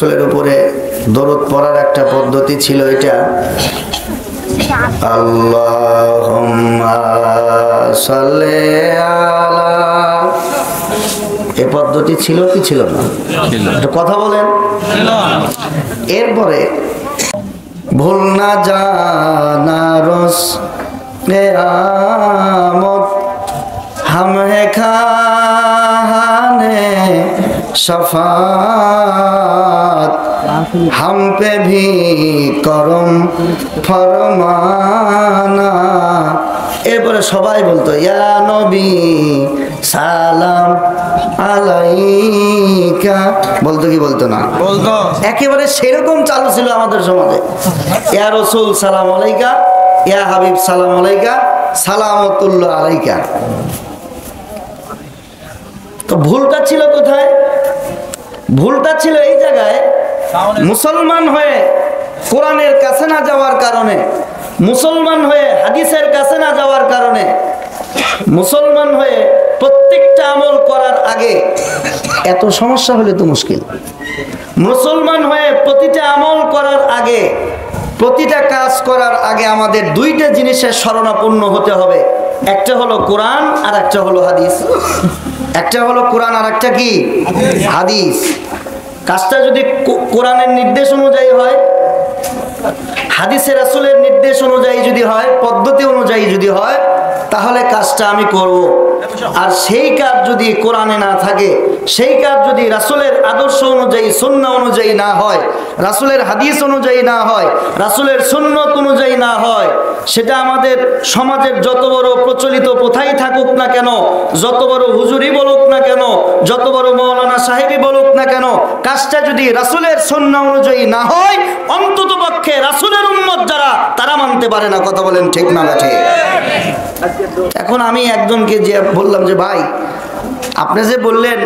রাসূলের উপরে দরুদ পড়ার একটা পদ্ধতি ছিল, এটা আল্লাহুম্মা সাল্লি আলা, এই পদ্ধতি ছিল কি ছিল না? একটা কথা বলেন। এরপরে ভুল না জানা রস কিয়ামত हम है खाने शफात हम पे भी करम फरमाना। এরপরে সবাই বলতো ইয়া নবী সালাম আলাইকা, বলতো কি বলতো না? বলতো। একেবারে সেরকম চালু ছিল আমাদের সমাজে। ইয়া রাসূল সালাম আলাইকা, ইয়া হাবিব সালাম আলাইকা, সালামতুল্লাহ আলাইকা। তো ভুলটা ছিল কোথায়? ভুলটা ছিল এই জায়গায়, মুসলমান হয়ে কোরআনের কাছে না যাওয়ার কারণে, মুসলমান হয়ে হাদিসের কাছে না যাওয়ার কারণে, মুসলমান হয়ে প্রত্যেকটা আমল করার আগে এত সমস্যা হলে তো মুশকিল। মুসলমান হয়ে প্রতিটা আমল করার আগে, প্রতিটা কাজ করার আগে আমাদের দুইটা জিনিসের শরণাপন্ন হতে হবে। একটা হলো কোরআন আর একটা হলো হাদিস। একটা হলো কোরআন আর একটা কি? হাদিস। কাজটা যদি কোরআনের নির্দেশ অনুযায়ী হয়, হাদিসে রাসূলের নির্দেশ অনুযায়ী যদি হয়, পদ্ধতি অনুযায়ী যদি হয়, তাহলে কাজটা আমি করব। আর সেই কাজ যদি কোরআনে না থাকে, সেই কাজ যদি রাসূলের আদর্শ অনুযায়ী, সুন্নাহ অনুযায়ী না হয়, রাসূলের হাদিস অনুযায়ী না হয়, রাসূলের সুন্নত অনুযায়ী না হয়, সেটা আমাদের সমাজের যত বড় প্রচলিত প্রথাই থাকুক না কেন, যত বড় হুজুরি বলুক না কেন, যত বড় মাওলানা সাহেবী বলুক না কেন, কাজটা যদি রাসূলের সুন্নাহ অনুযায়ী না হয়, অন্ততপক্ষে রাসূলের উম্মত যারা, তারা মানতে পারে না। কথা বলেন ঠিক না ঠিক? এখন আমি একজনকে যে বললাম যে ভাই, আপনি যে বললেন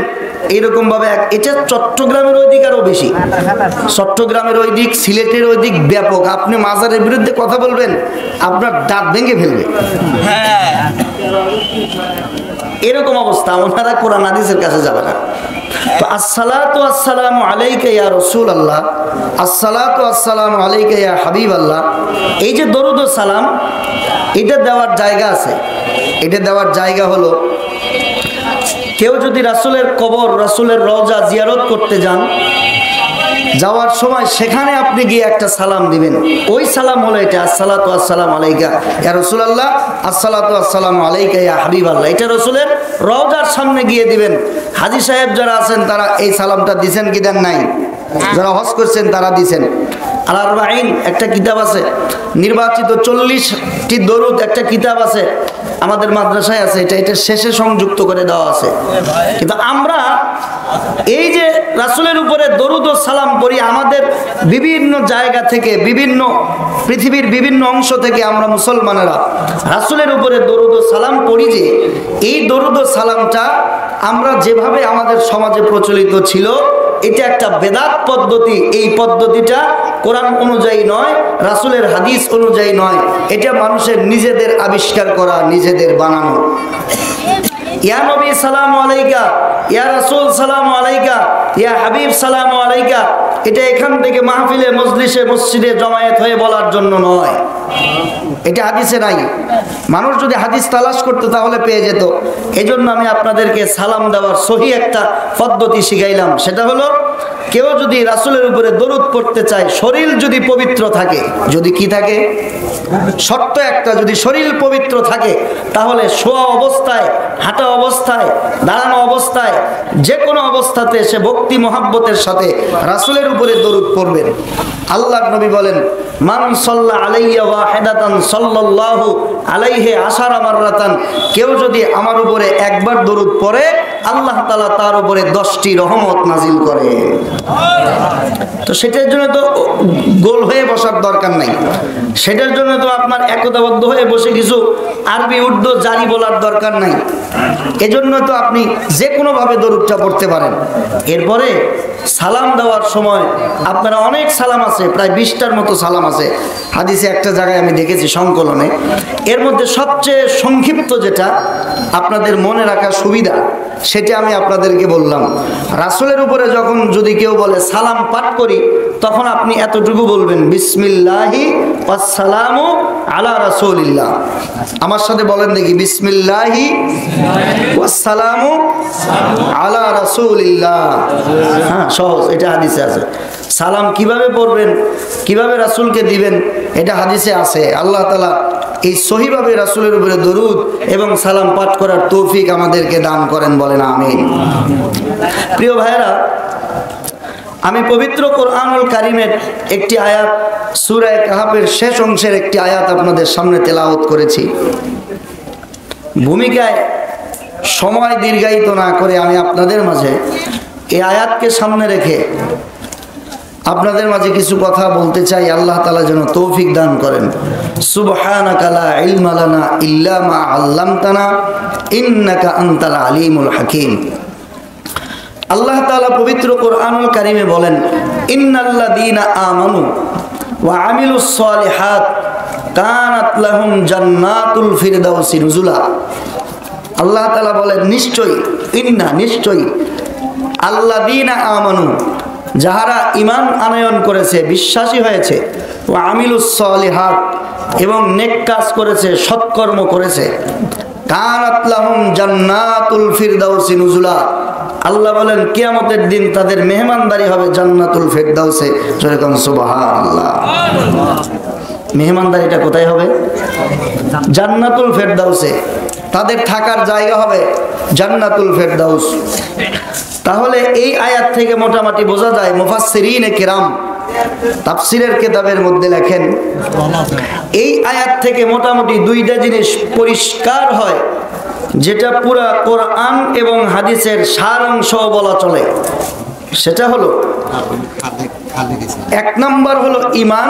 এইরকম ভাবে, এটা চট্টগ্রামের ওই দিক আরো বেশি, চট্টগ্রামের ওই দিক, সিলেটের ওই দিক ব্যাপক। আপনি মাজারের বিরুদ্ধে কথা বলবেন, আপনার দাঁত ভেঙে ফেলবে, এরকম অবস্থা। ওনারা কোরআন হাদিসের কাছে যাবে না। তো আসসালাতু আসসালামু আলাইকা ইয়া রাসূলুল্লাহ, আসসালাতু আসসালামু আলাইকা ইয়া হাবিবাল্লাহ, এই যে দরুদ ও সালাম, এটা দেওয়ার জায়গা আছে। এটা দেওয়ার জায়গা হলো, কেউ যদি রাসূলের কবর, রাসূলের রওজা জিয়ারত করতে যান, যাওয়ার সময় সেখানে আপনি গিয়ে একটা সালাম দিবেন। ওই সালাম হলো এটা, আসসালাতু আসসালামু আলাইকা ইয়া রাসূলুল্লাহ, আসসালাতু আসসালামু আলাইকা ইয়া হাবিবাল্লাহ। এটা রাসূলের রওজার সামনে গিয়ে দিবেন। হাজী সাহেব যারা আছেন তারা এই সালামটা দিবেন কি দেন নাই? যারা হজ করছেন তারা দিবেন। আল আরবাঈন একটা কিতাব আছে, নির্বাচিত 40টি দরুদ একটা কিতাব আছে, আমাদের মাদ্রাসায় আছে। এটা শেষে সংযুক্ত করে দেওয়া আছে। কিন্তু আমরা এই যে রাসূলের উপরে দরুদ ও সালাম পড়ি, আমাদের বিভিন্ন জায়গা থেকে, বিভিন্ন পৃথিবীর বিভিন্ন অংশ থেকে আমরা মুসলমানেরা রাসূলের উপরে দরুদ ও সালাম পড়ি, যে এই দরুদ ও সালামটা আমরা যেভাবে আমাদের সমাজে প্রচলিত ছিল, এটা একটা বেদাত পদ্ধতি। এই পদ্ধতিটা কোরআন অনুযায়ী নয়, রাসূলের হাদিস অনুযায়ী নয়, এটা মানুষের নিজেদের আবিষ্কার করা, নিজেদের বানানো। ইয়া নবী সালামু আলাইকা, ইয়া রাসূল সালামু আলাইকা, ইয়া হাবিব সালামু আলাইকা, এটা এখান থেকে মাহফিলে, মজলিসে, মসজিদে জমায়েত হয়ে বলার জন্য নয়। এটা হাদিসে নাই। মানুষ যদি হাদিস তালাশ করতে তাহলে পেয়ে যেত। এজন্য আমি আপনাদেরকে সালাম দেওয়ার সহি একটা পদ্ধতি শিখাইলাম। সেটা হলো, কেউ যদি রাসূলের উপরে দরুদ পড়তে চায়, শরীর যদি পবিত্র থাকে, যদি কি থাকে, শর্ত একটা, যদি শরীর পবিত্র থাকে, তাহলে শোয়া অবস্থায়, হাঁটা অবস্থায়, দাঁড়ানো অবস্থায়, যে কোনো অবস্থাতে সে ভক্তি মহাব্বতের সাথে রাসূলের উপরে দরুদ পড়বেন। আল্লাহর নবী বলেন, মান সাল্লা আলাইয়া ওয়াহিদাতান সাল্লাল্লাহু আলাইহি আশারা মাররাতান, কেউ যদি আমার উপরে একবার দরুদ পড়ে, আল্লাহ তাআলা তার উপরে 10টি রহমত নাজিল করে। তো সেটার জন্য তো গোল হয়ে বসার দরকার নাই, সেটার জন্য তো আপনার একতাবদ্ধ হয়ে বসে কিছু আরবি উর্দু জারি বলার দরকার নাই। এজন্য তো আপনি যে কোনোভাবে দরুদটা পড়তে পারেন। এরপরে সালাম দেওয়ার সময় আপনারা অনেক সালাম আছে, প্রায় 20টার মতো সালাম আছে হাদিসে, একটা জায়গায় আমি দেখেছি সংকলনে। এর মধ্যে সবচেয়ে সংক্ষিপ্ত যেটা আপনাদের মনে রাখার সুবিধা সেটা আমি আপনাদেরকে বললাম। রাসূলের উপরে যখন যদি কেউ বলে সালাম পাঠ করি, তখন আপনি এতটুকু বলবেন, বিসমিল্লাহি ওয়াসসালামু আলা রাসূলিল্লাহ। আমার সাথে বলেন দেখি, বিসমিল্লাহি ওয়াসসালামু আলা রাসূলিল্লাহ। হ্যাঁ, সহজ, এটা হাদিসে আছে। সালাম কিভাবে পড়বেন, কিভাবে রাসূলকে দিবেন, এটা হাদিসে আছে। আল্লাহ তাআলা এই সহিভাবে রাসূলের উপরে দরুদ এবং সালাম পাঠ করার তৌফিক আমাদেরকে দান করেন, বলেন আমিন। প্রিয় ভাইরা, আমি পবিত্র কোরআনুল কারীমের একটি আয়াত, সূরা কাহফের শেষ অংশের একটি আয়াত আপনাদের সামনে তেলাওয়াত করেছি। ভূমিকায় সময় দীর্ঘায়িত না করে আমি আপনাদের মাঝে এই আয়াতকে সামনে রেখে আপনাদের মাঝে কিছু কথা বলতে চাই। আল্লাহ তাআলা যেন তৌফিক দান করেন। সুবহানাকা লা ইলমা লানা ইল্লা মা আল্লামতানা ইন্নাকা আনতাল আলিমুল হাকীম। আল্লাহ তাআলা পবিত্র কোরআনুল কারীমে বলেন, ইন্নাল্লাযীনা আমানু ওয়া আমিলুস সালিহাত কানাত লাহুম জান্নাতুল ফিরদাউসি নুজুলা। আল্লাহ তাআলা বলেন, নিশ্চয়ই, নিশ্চয়ই আল্লাযীনা আমানু, যাহারা ঈমান আনয়ন করেছে, বিশ্বাসী হয়েছে, ওয়া আমিলুস সালিহাত, এবং নেক কাজ করেছে, সৎকর্ম করেছে, কানাত লাহুম জান্নাতুল ফিরদাউসি নুজুলা। আল্লাহ বলেন, কিয়ামতের দিন তাদের মেহমানদারি হবে জান্নাতুল ফিরদাউসে। যেরকম সুবহানাল্লাহ। মেহমানদারিটা কোথায় হবে? জান্নাতুল ফিরদাউসে। তাদের থাকার জায়গা হবে জান্নাতুল ফিরদাউস। তাহলে এই আয়াত থেকে মোটামুটি বোঝা যায়, মুফাসসিরিনে কিরাম তাফসীরের কিতাবের মধ্যে লেখেন, এই আয়াত থেকে মোটামুটি দুইটা জিনিস পরিষ্কার হয়, যেটা পুরা কোরআন এবং হাদিসের সার অংশ বলা চলে। সেটা হলো, এক নাম্বার হলো ঈমান,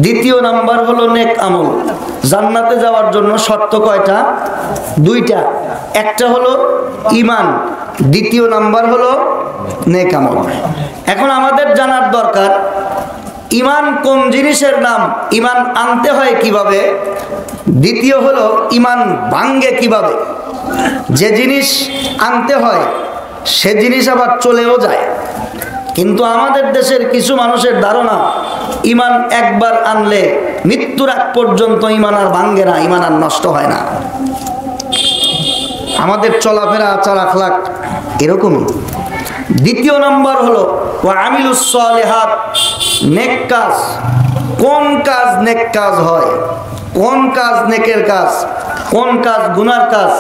দ্বিতীয় নাম্বার হলো নেক আমল। জান্নাতে যাওয়ার জন্য শর্ত কয়টা? দুইটা। একটা হলো ঈমান, দ্বিতীয় নাম্বার হলো নেক আমল। এখন আমাদের জানার দরকার, ঈমান কোন জিনিসের নাম, ঈমান আনতে হয় কিভাবে, দ্বিতীয় হলো ঈমান ভাঙ্গে কিভাবে। যে জিনিস আনতে হয় সে জিনিস আবার চলেও যায়। কিন্তু আমাদের দেশের কিছু মানুষের ধারণা, ঈমান একবার আনলে মৃত্যুর আগ পর্যন্ত ঈমান আর ভাঙ্গে না, ঈমান আর নষ্ট হয় না। আমাদের চলাফেরা, আচার আখলাক এরকমই। দ্বিতীয় নম্বর হলো ওয়া আমিলুস সালিহাত, নেক কাজ। কোন কাজ নেক কাজ হয়, কোন কাজ নেকের কাজ, কোন কাজ গুনার কাজ,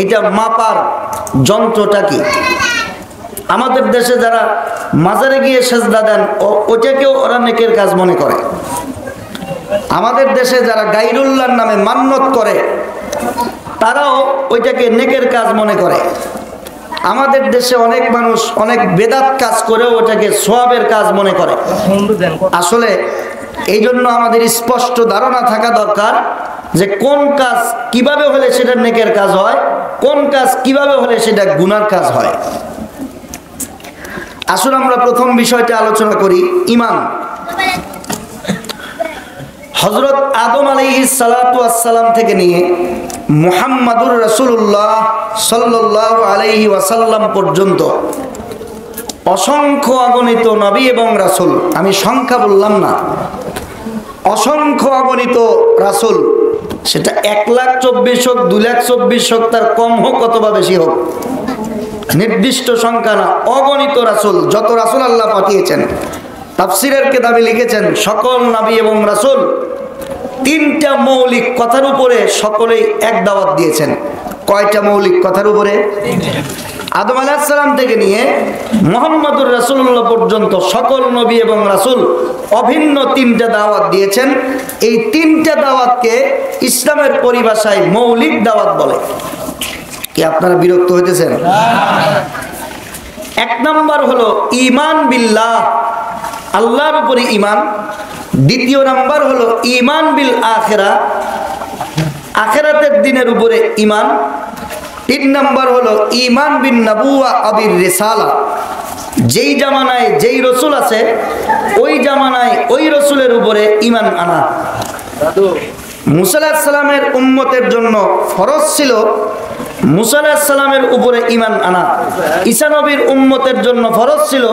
এটা মাপার যন্ত্রটা কি? আমাদের দেশে যারা মাজারে গিয়ে সেজদা দেন, ওটাকেও ওরা নেকের কাজ মনে করে। আমাদের দেশে যারা গায়রুল্লাহর নামে মান্নত করে, তারাও ওইটাকে নেকের কাজ মনে করে। আমাদের দেশে অনেক মানুষ অনেক বেদাত কাজ করেও ওটাকে সওয়াবের কাজ মনে করে। আসলে এই জন্য আমাদের স্পষ্ট ধারণা থাকা দরকার যে কোন কাজ কিভাবে হলে সেটা নেকের কাজ হয়, কোন কাজ কিভাবে হলে সেটা গুনার কাজ হয়। আসলে আমরা প্রথম বিষয়টা আলোচনা করি, ঈমান। হযরত আদম আলাইহিস সালাতু ওয়াস সালাম থেকে নিয়ে মুহাম্মাদুর রাসূলুল্লাহ সাল্লাল্লাহু আলাইহি ওয়াসাল্লাম পর্যন্ত অসংখ্য অগণিত নবী এবং রাসূল, আমি সংখ্যা বললাম না, অসংখ্য অগণিত রাসূল, সেটা 1,24,000 হোক, 2,24,000 হোক, তার কম হোক অথবা বেশি হোক, নির্দিষ্ট সংখ্যা না, অগণিত রাসূল, যত রাসূল আল্লাহ পাঠিয়েছেন। তাফসীরের কিতাবে লিখেছেন, সকল নবী এবং রাসূল তিনটা মৌলিক কথার উপরে সকলেই এক দাওয়াত দিয়েছেন। কয়টা মৌলিক কথার উপরে? আদম আলাইহিস সালাম থেকে নিয়ে মুহাম্মদুর রাসূলুল্লাহ পর্যন্ত সকল নবী এবং রাসূল অভিন্ন তিনটা দাওয়াত দিয়েছেন। এই তিনটা দাওয়াতকে ইসলামের পরিভাষায় মৌলিক দাওয়াত বলে। কি আপনারা বিরক্ত হইতেছেন? এক নাম্বার হলো ঈমান বিল্লাহ, আল্লাহর উপরে ইমান। দ্বিতীয় নাম্বার হলো ইমান বিল আখিরা, আখিরাতের দিনের উপরে ইমান। 3 নাম্বার হলো ইমান বিন নবুয়া আবির রিসালা, যেই জামানায় যেই রসুল আছে ওই জামানায় ওই রসুলের উপরে ইমান আনা। মুসা আলাইহিস সালামের উম্মতের জন্য ফরজ ছিল মুসা আলাইহিস সালামের উপরে ঈমান আনা। ঈসা নবীর উম্মতের জন্য ফরজ ছিল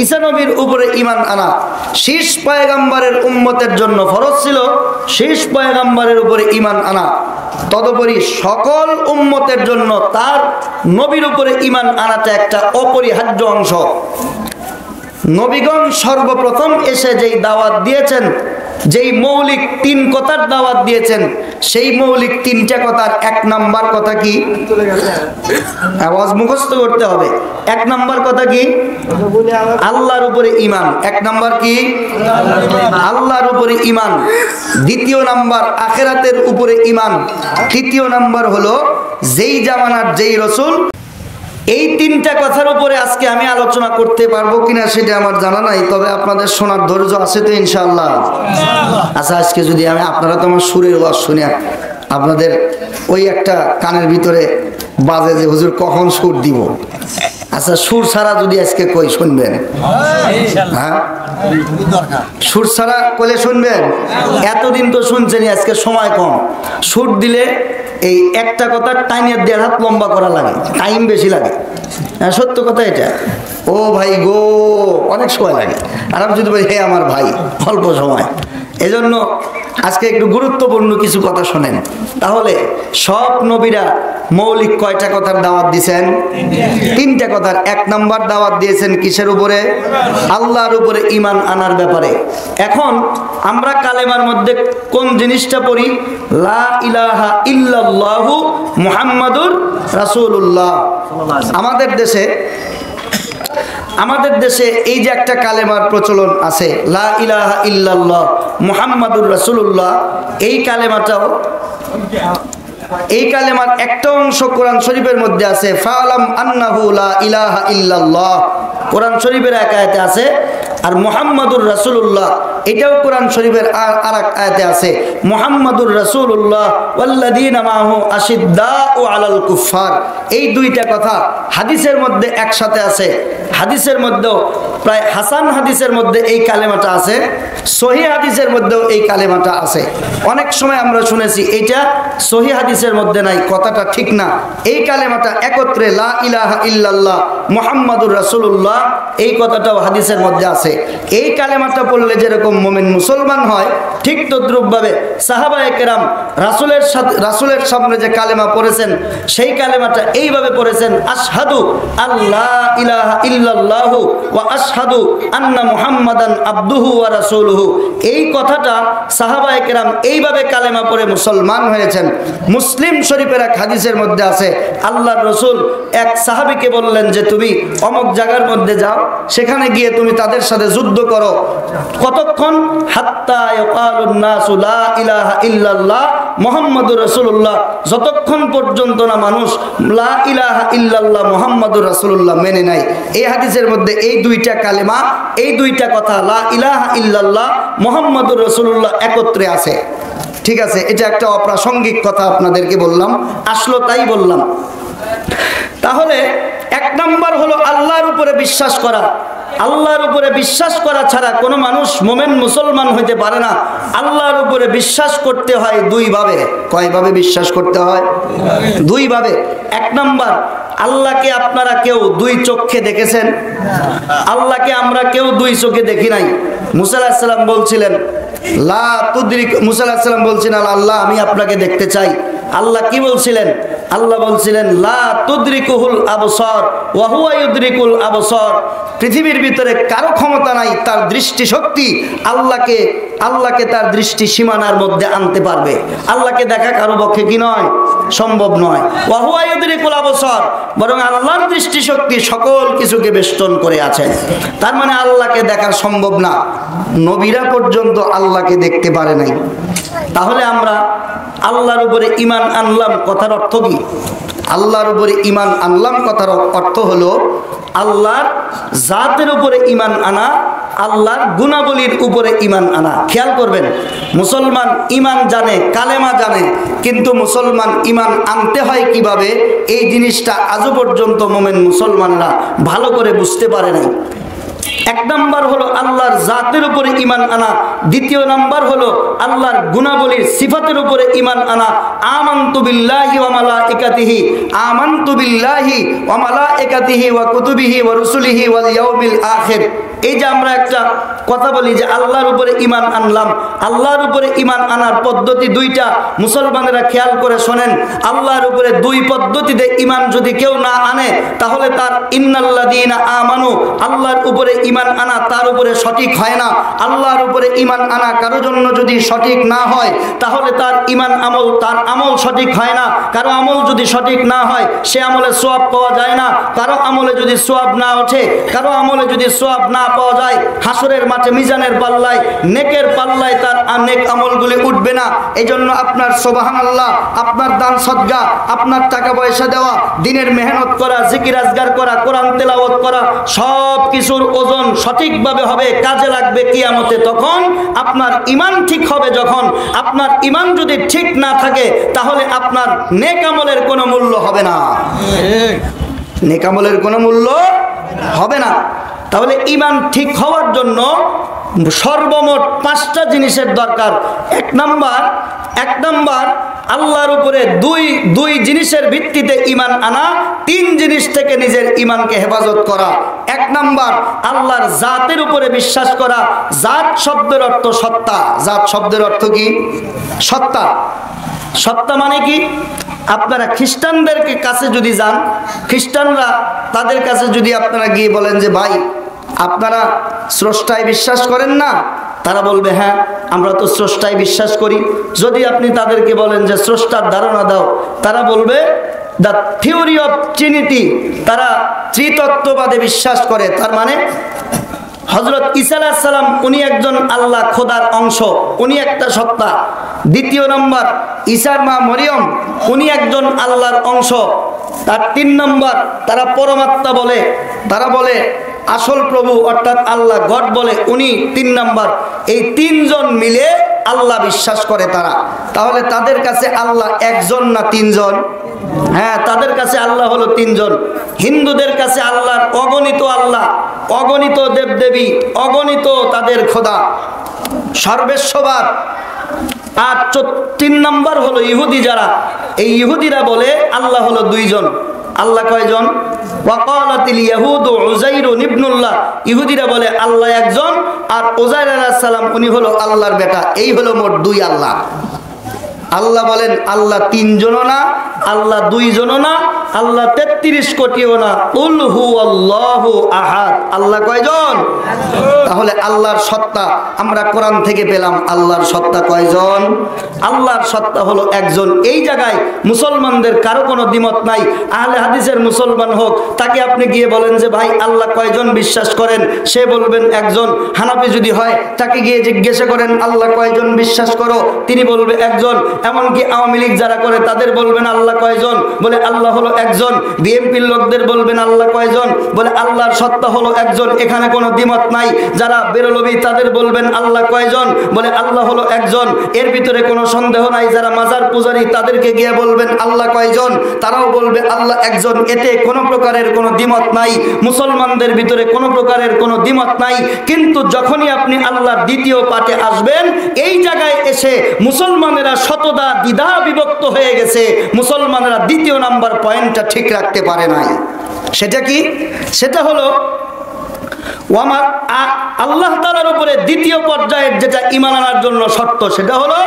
ঈসা নবীর উপরে ঈমান আনা। শেষ পয়গম্বরের উম্মতের জন্য ফরজ ছিল শেষ পয়গম্বরের উপরে ঈমান আনা। তদুপরি সকল উম্মতের জন্য তার নবীর উপরে ঈমান আনাটা একটা অপরিহার্য অংশ। নবীগণ সর্বপ্রথম এসে যেই দাওয়াত দিয়েছেন, যেই মৌলিক 3 কথার দাওয়াত দিয়েছেন, সেই মৌলিক 3টা কথার 1 নাম্বার কথা কি? আওয়াজ মুখস্থ করতে হবে। 1 নাম্বার কথা কি? আল্লাহর উপরে ঈমান। 1 নাম্বার কি? আল্লাহর উপরে ঈমান। দ্বিতীয় নাম্বার আখিরাতের উপরে ঈমান। তৃতীয় নাম্বার হলো যেই জামানার যেই রাসূল। এই 3টা কথার উপরে আজকে আমি আলোচনা করতে পারবো কিনা সেটা আমার জানা নাই, তবে আপনাদের শোনার ধৈর্য আছে তো ইনশাআল্লাহ? আচ্ছা, আজকে যদি আমি, আপনারা তো আমার সুরের ওয়াজ শুনে আপনাদের ওই একটা কানের ভিতরে বাজে যে হুজুর কখন সুর দিব। আচ্ছা, সুর ছাড়া যদি আজকে কই শুনবেন? হ্যাঁ, সুর ছাড়া কইলে শুনবেন? এতদিন তো শুনছেনই, আজকে সময় কম। সুর দিলে এই একটা কথা টাইমের 1.5 হাত লম্বা করা লাগে, টাইম বেশি লাগে। হ্যাঁ, সত্য কথা এটা। ও ভাই গো, অনেক সময় লাগে। আর আমি যদি বলি হে আমার ভাই, অল্প সময়। এজন্য আজকে একটু গুরুত্বপূর্ণ কিছু কথা শোনেন। তাহলে সব নবীরা মৌলিক কয়টা কথার দাওয়াত দিয়েছেন? 3টা কথার। 1 নাম্বার দাওয়াত দিয়েছেন কিসের উপরে? আল্লাহর উপরে ঈমান আনার ব্যাপারে। এখন আমরা কালেমার মধ্যে কোন জিনিসটা পড়ি? লা ইলাহা ইল্লাল্লাহু মুহাম্মাদুর রাসূলুল্লাহ। আমাদের দেশে এই যে একটা কালেমার প্রচলন আছে, লা ইলাহা ইল্লাল্লাহ মুহাম্মাদুর রাসূলুল্লাহ, এই কালেমার একটা অংশ কোরআন শরীফের মধ্যে আছে, ফাআলাম আন্নাহু লা ইলাহা ইল্লাল্লাহ, কোরআন শরীফের এক আয়াতে আছে। আর মুহাম্মাদুর রাসূলুল্লাহ এটাও কোরআন শরীফের আরেক আয়াতে আছে, মুহাম্মাদুর রাসূলুল্লাহ ওয়াল্লাযীনা মাআহু আশিদ্দাউ আলাল কুফফার। এই 2টা কথা হাদিসের মধ্যে একসাথে আছে। হাদিসের মধ্যেও প্রায় হাসান হাদিসের মধ্যে এই কালেমাটা আছে, সহিহ হাদিসের মধ্যেও এই কালেমাটা আছে। অনেক সময় আমরা শুনেছি এটা সহিহ হাদিসের মধ্যে নাই, কথাটা ঠিক না। এই কালেমাটা একত্রে লা ইলাহা ইল্লাল্লাহ মুহাম্মাদুর রাসূলুল্লাহ, এই কথাটাও হাদিসের মধ্যে আছে। এই কালেমাটা পড়লে যেরকম মুমিন মুসলমান হয়, ঠিক তদ্রূপভাবে সাহাবায়ে কেরাম রাসূলের সামনে যে কালেমা পড়েছেন, সেই কালেমাটা এইভাবে পড়েছেন, আশহাদু আল্লা ইলাহা ইল্লাল্লাহু ওয়া আশহাদু আন্না মুহাম্মাদান আবদুহু ওয়া রাসূলুহু। এই কথাটা সাহাবায়ে কেরাম এইভাবে কালেমা পড়ে মুসলমান হয়েছেন। মুসলিম শরীফের এক হাদিসের মধ্যে আছে, আল্লাহর রাসূল এক সাহাবীকে বললেন যে তুমি অমুক জায়গার মধ্যে যাও, সেখানে গিয়ে তুমি তাদের সাথে যুদ্ধ করো। কতক্ষণ? হাত্তা ইয়াকালুন নাসু লা ইলাহা ইল্লাল্লাহ মুহাম্মাদুর রাসূলুল্লাহ, যতক্ষণ পর্যন্ত না মানুষ লা ইলাহা ইল্লাল্লাহ মুহাম্মাদুর রাসূলুল্লাহ মেনে নেয়। এই হাদিসের মধ্যে এই 2টা কালেমা, এই 2টা কথা লা ইলাহা ইল্লাল্লাহ মুহাম্মাদুর রাসূলুল্লাহ একত্রে আছে। ঠিক আছে, এটা একটা অপ্রাসঙ্গিক কথা আপনাদেরকে বললাম, আসলো তাই বললাম। তাহলে 1 নাম্বার হলো আল্লাহর উপরে বিশ্বাস করা। আল্লাহর উপরে বিশ্বাস করা ছাড়া কোনো মানুষ মুমিন মুসলমান হইতে পারে না। আল্লাহর উপরে বিশ্বাস করতে হয় 2 ভাবে। কয়ভাবে বিশ্বাস করতে হয়? 2 ভাবে। 1 নাম্বার, আল্লাহকে আপনারা কেউ 2 চোখে দেখেছেন? আল্লাহকে আমরা কেউ 2 চোখে দেখি নাই। মুসা আলাইহিস সালাম বলছিলেন লা তুদরিক, মুসা আলাইহিস সালাম বলছিলেন আল্লাহ আমি আপনাকে দেখতে চাই। আল্লাহ কি বলছিলেন? আল্লাহ বলছিলেন লা তুদরিকুহুল আবসার ওয়া হুয়া ইউদরিকুল আবসার। পৃথিবীর ভিতরে কারো ক্ষমতা নাই তার দৃষ্টি শক্তি আল্লাহকে তার দৃষ্টি সীমানার মধ্যে আনতে পারবে। আল্লাহকে দেখা কারো পক্ষে কি নয়? সম্ভব নয়। ওয়া হুয়া ইউদরিকুল আবসার, বরং আল্লাহর দৃষ্টি শক্তি সকল কিছুকে বেষ্টন করে আছে। তার মানে আল্লাহকে দেখা সম্ভব না। নবীরা পর্যন্ত আল্লাহকে দেখতে পারে নাই। তাহলে আমরা আল্লাহর উপরে ঈমান আনলাম, কথার অর্থ কি? আল্লাহর উপরে ঈমান আনলাম কথার অর্থ হলো আল্লাহর জাতের উপরে ঈমান আনা, আল্লাহর গুণাবলীর উপরে ঈমান আনা। খেয়াল করবেন, মুসলমান ঈমান জানে, কালেমা জানে, কিন্তু মুসলমান ঈমান আনতে হয় কিভাবে এই জিনিসটা আজও পর্যন্ত মোমেন মুসলমানরা ভালো করে বুঝতে পারে নাই। এক নাম্বার হলো আল্লাহর জাতের উপরে ঈমান আনা, দ্বিতীয় নাম্বার হলো আল্লাহর গুণাবলীর সিফাতের উপরে ঈমান আনা। আমানতু বিল্লাহি ওয়া মালাইকাতিহি, আমানতু বিল্লাহি ওয়া মালাইকাতিহি ওয়া কুতুবিহি ওয়া রুসুলিহি ওয়াল ইয়াউমিল আখির। এই যে আমরা একটা কথা বলি যে আল্লাহর উপরে ঈমান আনলাম, আল্লাহর উপরে ঈমান আনার পদ্ধতি দুইটা। মুসলমানেরা খেয়াল করে শোনেন, আল্লাহর উপরে দুই পদ্ধতিতে ঈমান যদি কেউ না আনে তাহলে তার ইন্নাল্লাযীনা আমানু, আল্লাহর উপরে ঈমান আনা তার উপরে সঠিক হয় না। আল্লাহর উপরে ঈমান আনা কারো জন্য যদি সঠিক না হয় তাহলে তার ঈমান আমল, তার আমল সঠিক হয় না। কারো আমল যদি সঠিক না হয় সে আমলে সওয়াব পাওয়া যায় না। কারো আমলে যদি সওয়াব না ওঠে, কারো আমলে যদি সওয়াব না পাওয়া যায়, হাসরের মাঠে মিজানের পাল্লায়, নেকের পাল্লায় তার নেক আমলগুলি উঠবে না। এই জন্য আপনার সুবহানাল্লাহ, আপনার দান সদকা, আপনার টাকা পয়সা দেওয়া, দিনের মেহনত করা, জিকির আজগার করা, কোরআন তেলাওয়াত করা, সব কিছুর ওজন সঠিকভাবে হবে, কাজে লাগবে কিয়ামতে। তখন আপনার ঈমান ঠিক হবে। যখন আপনার ঈমান যদি ঠিক না থাকে তাহলে আপনার নেক আমলের কোনো মূল্য হবে না, নেক আমলের কোনো মূল্য হবে না। তাহলে ঈমান ঠিক হওয়ার জন্য সর্বমোট 5টা জিনিসের দরকার। এক নাম্বার আল্লাহর উপরে দুই জিনিসের ভিত্তিতে ঈমান আনা, 3 জিনিস থেকে নিজের ঈমানকে হেফাজত করা। এক নাম্বার আল্লাহর জাতের উপরে বিশ্বাস করা। জাত শব্দের অর্থ সত্তা। জাত শব্দের অর্থ কি? সত্তা। সত্তা মানে কি? আপনারা খ্রিস্টানদের কাছে যদি যান, খ্রিস্টানরা তাদের কাছে যদি আপনারা গিয়ে বলেন যে ভাই আপনারা স্রষ্টায় বিশ্বাস করেন না, তারা বলবে হ্যাঁ আমরা তো স্রষ্টায় বিশ্বাস করি। যদি আপনি তাদেরকে বলেন যে স্রষ্টার ধারণা দাও, তারা বলবে দ্য থিওরি অফ ট্রিনিটি, তারা ত্রিতত্ত্ববাদে বিশ্বাস করে। তার মানে হযরত ঈসা আলাইহিস সালাম উনি একজন আল্লাহ খোদার অংশ, উনি একটা সত্তা। দ্বিতীয় নম্বর ঈসার মা মরিয়ম, উনি একজন আল্লাহর অংশ। তার 3 নম্বর তারা পরমাত্মা বলে, তারা বলে আসল প্রভু অর্থাৎ আল্লাহ গড বলে, উনি 3 নম্বর। এই 3 জন মিলে আল্লাহ বিশ্বাস করে তারা। তাহলে তাদের কাছে আল্লাহ একজন না 3 জন? হ্যাঁ, তাদের কাছে আল্লাহ হলো 3 জন। হিন্দুদের কাছে আল্লাহর অগণিত আল্লাহ, অগণিত দেবদেবী, অগণিত তাদের খোদা, সর্বেশ্বরবাদ। আর 3 নম্বর হলো ইহুদি যারা, এই ইহুদিরা বলে আল্লাহ হলো 2 জন। আল্লাহ কয়জন? ওয়াকালাতিল ইয়াহুদু উযাইরুন ইবনুল্লাহ, ইহুদিরা বলে আল্লাহ একজন আর উযাইর আলাইহিস সালাম উনি হলো আল্লাহর বেটা। এই হলো মোট 2 আল্লাহ। আল্লাহ বলেন আল্লাহ 3 জনও না, আল্লাহ 2 জনও না, আল্লাহ 33 কোটিও না। কুল হুয়াল্লাহু আহাদ। আল্লাহ কয়জন? তাহলে আল্লাহর সত্তা আমরা কোরআন থেকে পেলাম। আল্লাহর সত্তা কয়জন? আল্লাহর সত্তা হলো একজন। এই জায়গায় মুসলমানদের কারো কোনো দ্বিমত নাই। আহলে হাদিসের মুসলমান হোক, তাকে আপনি গিয়ে বলেন যে ভাই আল্লাহ কয়জন বিশ্বাস করেন, সে বলবেন একজন। হানাফি যদি হয় তাকে গিয়ে জিজ্ঞাসা করেন আল্লাহ কয়জন বিশ্বাস করো, তিনি বলবে একজন। এমনকি আওয়ামী লীগ যারা করে তাদের বলবেন আল্লাহ কয়জন, বলে আল্লাহ হলো একজন। বিএনপির লোকদের বলবেন আল্লাহ কয়জন, বলে আল্লাহর সত্তা হলো একজন। এখানে কোনো দ্বিমত নাই। যারা বেরলবি তাদের বলবেন আল্লাহ কয়জন, বলে আল্লাহ হলো একজন। এর ভিতরে কোনো সন্দেহ নাই। যারা মাজার পূজারী তাদেরকে গিয়ে বলবেন আল্লাহ কয়জন, তারাও বলবে আল্লাহ একজন। এতে কোনো প্রকারের কোনো দ্বিমত নাই। মুসলমানদের ভিতরে কোনো প্রকারের কোনো দ্বিমত নাই। কিন্তু যখনই আপনি আল্লাহর দ্বিতীয় পাঠে আসবেন, এই জায়গায় এসে মুসলমানেরা শতদা দ্বিধা বিভক্ত হয়ে গেছে। মুসলমানেরা 2 নাম্বার পয়েন্টটা ঠিক রাখতে পারে নাই। সেটা কি? সেটা হলো আল্লাহ তাআলার উপরে 2য় পর্যায়ের যেটা ঈমান আনার জন্য শর্ত, সেটা হলো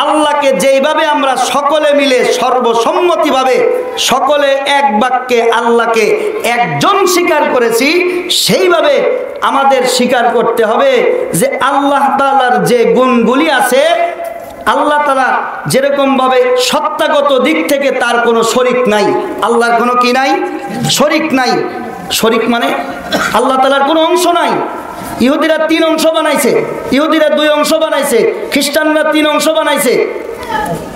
আল্লাহকে যেইভাবে আমরা সকলে মিলে সর্বসম্মতিভাবে সকলে এক বাক্যে আল্লাহকে একজন স্বীকার করেছি, সেইভাবে আমাদের স্বীকার করতে হবে যে আল্লাহ তাআলার যে গুণগুলি আছে, আল্লাহ তাআলা যেরকম ভাবে সত্তাগত দিক থেকে তার কোনো শরীক নাই। আল্লাহর কোনো কি নাই? শরীক নাই। শরীক মানে আল্লাহ তাআলার কোনো অংশ নাই। ইহুদিরা 3 অংশ বানাইছে, ইহুদিরা 2 অংশ বানাইছে, খ্রিস্টানরা 3 অংশ বানাইছে,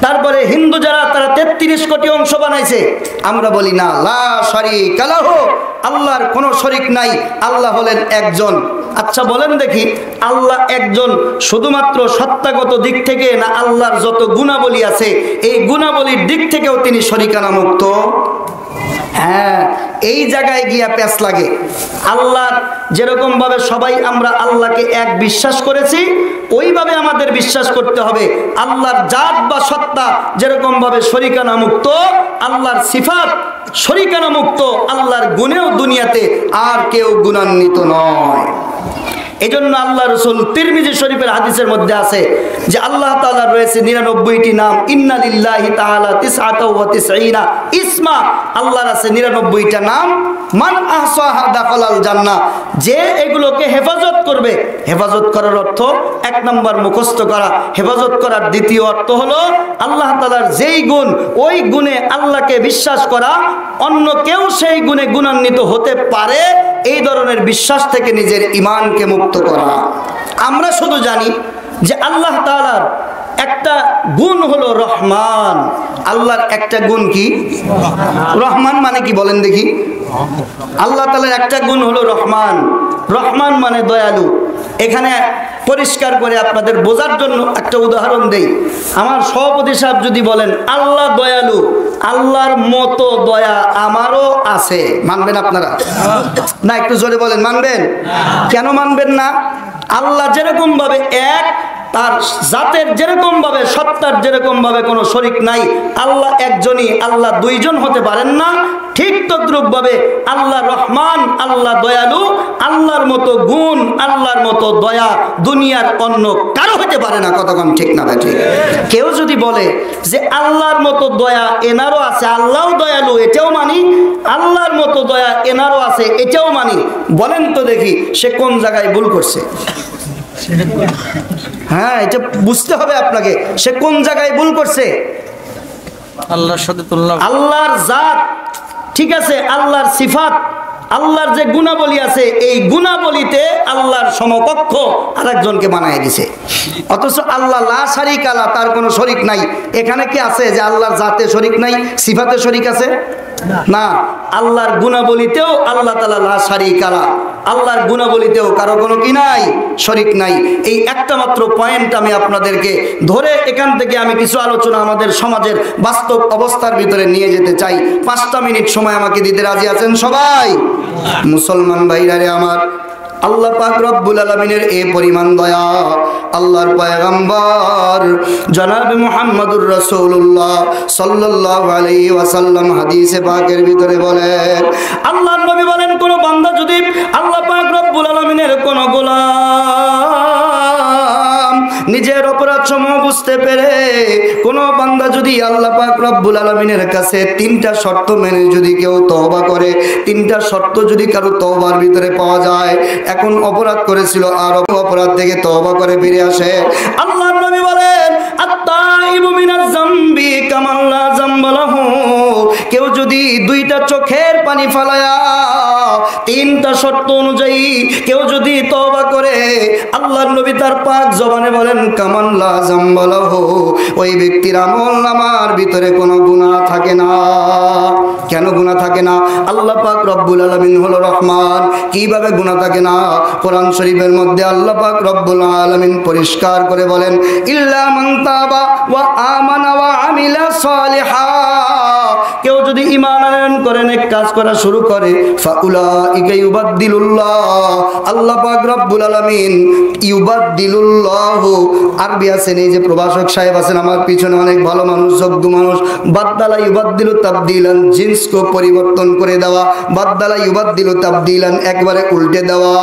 তারপরে হিন্দু যারা তারা 33 কোটি অংশ বানাইছে। আমরা বলি না, লা শারীকা লাহু, আল্লাহর কোনো শরীক নাই। আল্লাহ হলেন একজন। আচ্ছা বলেন দেখি, আল্লাহ একজন শুধুমাত্র সত্তাগত দিক থেকে, না আল্লাহর যত গুণাবলী আছে এই গুণাবলীর দিক থেকেও তিনি শরীকানা মুক্ত? হ্যাঁ, এই জায়গায় গিয়া পেঁচ লাগে। আল্লাহর যেরকম ভাবে সবাই আমরা আল্লাহকে এক বিশ্বাস করেছি, ওইভাবে আমাদের বিশ্বাস করতে হবে আল্লাহর জাত বা সত্তা যেরকম ভাবে শরীকানা মুক্ত, আল্লাহর সিফাত শরীকানা মুক্ত, আল্লাহর গুণেও দুনিয়াতে আর কেউ গুণান্বিত নয়। এজন্য আল্লাহ রাসূল তিরমিজি শরীফের হাদিসের মধ্যে আছে যে আল্লাহ তাআলার রয়েছে 99টি নাম, ইন্না লিল্লাহি তাআলা 99 ইসমা, আল্লাহর আছে 99টা নাম, মান আহসাহা দাখালাল জান্নাহ, যে এগুলোকে হেফাজত করবে। হেফাজত করার অর্থ এক নাম্বার মুখস্থ করা, হেফাজত করার দ্বিতীয় অর্থ হলো আল্লাহ তাআলার যেই গুণ ওই গুণে আল্লাহকে বিশ্বাস করা, অন্য কেউ সেই গুণে গুণান্বিত হতে পারে এই ধরনের বিশ্বাস থেকে নিজের ঈমানকে মুক্ত করা। আমরা শুধু জানি যে আল্লাহ তাআলার একটা গুণ হলো রহমান। আল্লাহর একটা গুণ কি? রহমান মানে কি বলেন দেখি? আল্লাহ তাআলার একটা গুণ হলো রহমান। রহমান মানে দয়ালু। এখানে পরিষ্কার করে আপনাদের বোঝার জন্য একটা উদাহরণ দেই। আমার সভাপতি সাহেব যদি বলেন আল্লাহ দয়ালু, আল্লাহর মতো দয়া আমারও আছে, মানবেন আপনারা? না, একটু জোরে বলেন, মানবেন? কেন মানবেন না? আল্লাহ যেরকম ভাবে এক, তার জাতের যেরকম ভাবে, সত্তার যেরকম ভাবে কোনো শরীক নাই, আল্লাহ একজনই, আল্লাহ দুইজন হতে পারেন না। ঠিক তদ্রূপ ভাবে আল্লাহ রহমান, আল্লাহ দয়ালু, আল্লাহর মতো গুণ, আল্লাহর মতো দয়া দুনিয়ার অন্য কারো হতে পারে না। কতক্ষণ ঠিক না ভাই? ঠিক। কেউ যদি বলে যে আল্লাহর মতো দয়া এনারও আছে, আল্লাহও দয়ালু, এটাও মানি, আল্লাহর মতো দয়া এনারও আছে, এটাও মানি, বলেন তো দেখি সে কোন জায়গায় ভুল করছে? হ্যাঁ, এটা বুঝতে হবে আপনাকে, সে কোন জায়গায় ভুল করছে। আল্লাহর সাথে তুলনা, আল্লাহর জাত ঠিক আছে, আল্লাহর সিফাত, আল্লাহর যে গুণাবলী আছে, এই গুণাবলীতে আল্লাহর সমকক্ষ আরেকজনকে বানায় দিছে। অথচ আল্লাহ লা শারীকা লাহু, তার কোনো শরীক নাই। এখানে কি আছে যে আল্লাহর জাতে শরীক নাই, সিফাতে শরীক আছে? না, আল্লাহর গুণাবলীতেও আল্লাহ তাআলা লা শারীকা লাহু, আল্লাহর গুণাবলীতেও কারো কোনো কি নাই, শরীক নাই। এই একটা মাত্র পয়েন্ট আমি আপনাদেরকে ধরে এখান থেকে আমি কিছু আলোচনা আমাদের সমাজের বাস্তব অবস্থার ভিতরে নিয়ে যেতে চাই। 5টা মিনিট সময় আমাকে দিতে রাজি আছেন সবাই? মুসলমান ভাইরা রে আমার, আল্লাহ পাক রব্বুল আলামিনের এই পরিমাণ দয়া, আল্লাহর পয়গম্বর জনাব মুহাম্মদুর রাসূলুল্লাহ সাল্লাল্লাহু আলাইহি ওয়াসাল্লাম হাদিসে পাকের ভিতরে বলেন, আল্লাহর নবী বলেন, কোন বান্দা যদি আল্লাহ পাক রব্বুল আলামিনের কোন গোলাম নিজের অপরাধ সমূহ বুঝতে পেরে কোন বান্দা যদি আল্লাহ পাক রব্বুল আলামিনের কাছে 3টা শর্ত মেনে যদি কেউ তওবা করে, 3টা শর্ত যদি কারো তওবার ভিতরে পাওয়া যায়, এখন অপরাধ করেছিল আর অপরাধ থেকে তওবা করে ফিরে আসে, আল্লাহর নবী বলেন আত-তাইবু মিনাজ যামবি কামান লা যামবা লাহু, কেউ যদি 2টা চোখের পানি ফালায়া 3টা শর্ত অনুযায়ী কেউ যদি তওবা করে, আল্লাহর নবী তার পাক জবানে বলেন কামান লা যামবা লাহু, ওই ব্যক্তির আমলনামার ভিতরে কোনো গুনাহ থাকে না। কেন গুনাহ থাকে না? আল্লাহ পাক রব্বুল আলামিন হলো রহমান। কিভাবে গুনাহ থাকে না? কোরআন শরীফের মধ্যে আল্লাহ পাক রব্বুল আলামিন পরিষ্কার করে বলেন, ইল্লা মান তাবা ওয়া আমানা ওয়া আমিলা সালিহা, কেউ যদি ঈমান আনয়ন করে, নেক কাজ করা শুরু করে, ফাউলাইকা ইউবাদদিলুল্লাহ, আল্লাহ পাক রব্বুল আলামিন ইউবাদদিলুল্লাহু, আরবি আছেন, এই যে প্রভাষক সাহেব আছেন আমার পিছনে, অনেক ভালো মানুষ, যোগ্য মানুষ, বাদদালা ইউবাদদিলু তাবদিলান, জিন্সকে পরিবর্তন করে দেওয়া, বাদদালা ইউবাদদিলু তাবদিলান, একবারে উল্টে দেওয়া।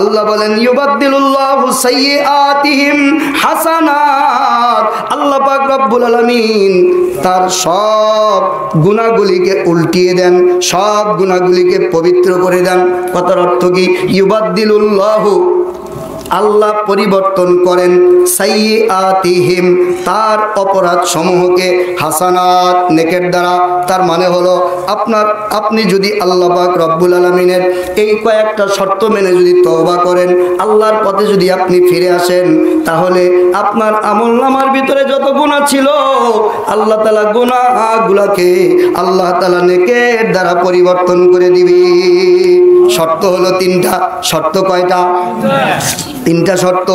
আল্লাহ বলেন ইউবাদদিলুল্লাহু সাইয়্যাতিহিম হাসানাত, আল্লাহ পাক রব্বুল আলামিন তার সব গুনাহগুলিকে উল্টিয়ে দেন, সব গুনাহগুলিকে পবিত্র করে দেন। কথার অর্থ কি? ইউবাদদিলুল্লাহু আল্লাহ পরিবর্তন করেন সাইয়্যাতিহিম, তার অপরাধ সমূহকে হাসানাত, নেকের দ্বারা। তার মানে হলো আপনি যদি আল্লাহ পাক রব্বুল আলামিনের এই কয়েকটা শর্ত মেনে যদি তওবা করেন, আল্লাহর পথে যদি আপনি ফিরে আসেন, তাহলে আপনার আমলনামার ভিতরে যত গুনাহ ছিল আল্লাহ তাআলা গুনাহগুলোকে আল্লাহ তাআলা নেকের দ্বারা পরিবর্তন করে দিবে। শর্ত হলো তিনটা। শর্ত কয়টা? তিনটা শর্ত।